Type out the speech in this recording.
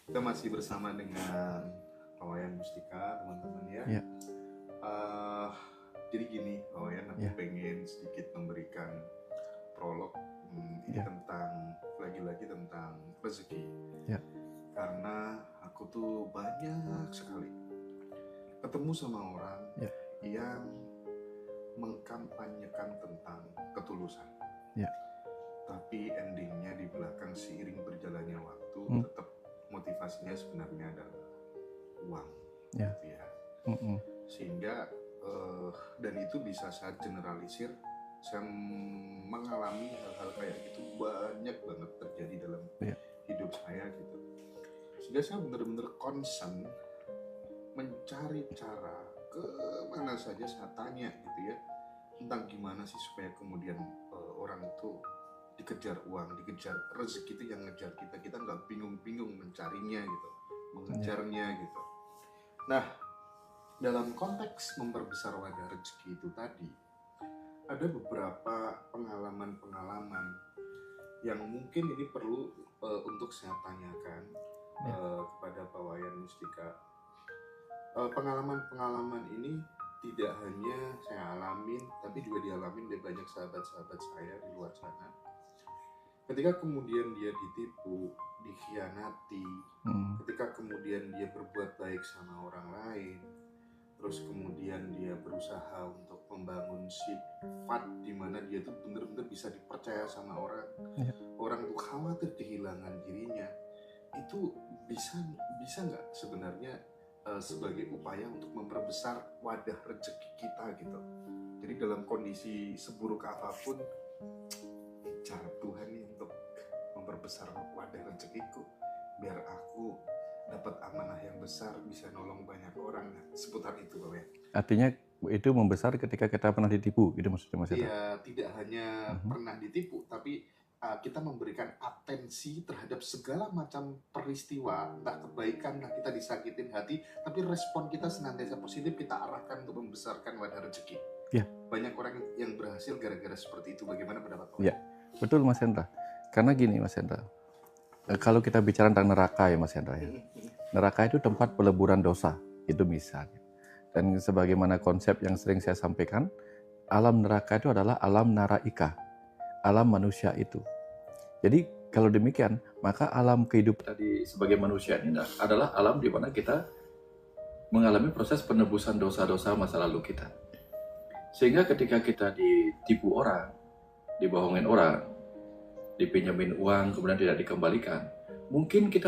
Kita masih bersama dengan Wayan Mustika, teman-teman ya. Ya. Jadi gini, Wayan, aku Ya. pengen sedikit memberikan prolog ini Ya. tentang lagi-lagi tentang rezeki. Ya. Karena aku tuh banyak sekali ketemu sama orang Ya. yang mengkampanyekan tentang ketulusan. Ya. Tapi endingnya di belakang seiring berjalannya waktu tetap motivasinya sebenarnya adalah uang, Ya. gitu ya. Sehingga dan itu bisa saya generalisir. Saya mengalami hal-hal kayak gitu banyak banget terjadi dalam hidup saya gitu. Sehingga saya benar-benar concern mencari cara ke mana saja saya tanya gitu ya, tentang gimana sih supaya kemudian orang itu dikejar uang, dikejar rezeki itu yang ngejar kita nggak bingung-bingung mencarinya gitu, mengejarnya gitu. Nah, dalam konteks memperbesar wadah rezeki itu tadi, ada beberapa pengalaman-pengalaman yang mungkin ini perlu untuk saya tanyakan kepada Pak Wayan Mustika. Pengalaman-pengalaman ini tidak hanya saya alamin, tapi juga dialamin oleh banyak sahabat-sahabat saya di luar sana. Ketika kemudian dia ditipu, dikhianati, ketika kemudian dia berbuat baik sama orang lain, terus kemudian dia berusaha untuk membangun sifat di mana dia tuh benar-benar bisa dipercaya sama orang, orang tuh khawatir kehilangan dirinya, itu bisa nggak sebenarnya sebagai upaya untuk memperbesar wadah rezeki kita gitu. Jadi dalam kondisi seburuk apapun, cara Tuhan nih untuk memperbesar wadah rezekiku biar aku dapat amanah yang besar, bisa nolong banyak orang. Seputar itu, Pak. Artinya itu membesar ketika kita pernah ditipu, gitu maksudnya Mas? Iya, tidak hanya pernah ditipu, tapi kita memberikan atensi terhadap segala macam peristiwa, entah kebaikan, entah kita disakitin hati, tapi respon kita senantiasa positif, kita arahkan untuk membesarkan wadah rezeki. Ya. Banyak orang yang berhasil gara-gara seperti itu. Bagaimana pendapat Pak? Ya, betul Mas Hendra. Karena gini Mas Hendra, kalau kita bicara tentang neraka ya Mas Hendra ya, neraka itu tempat peleburan dosa, itu misalnya. Dan sebagaimana konsep yang sering saya sampaikan, alam neraka itu adalah alam naraika, alam manusia itu. Jadi kalau demikian, maka alam kehidupan tadi sebagai manusia ini adalah alam di mana kita mengalami proses penebusan dosa-dosa masa lalu kita. Sehingga ketika kita ditipu orang, dibohongin orang, dipinjemin uang kemudian tidak dikembalikan, mungkin kita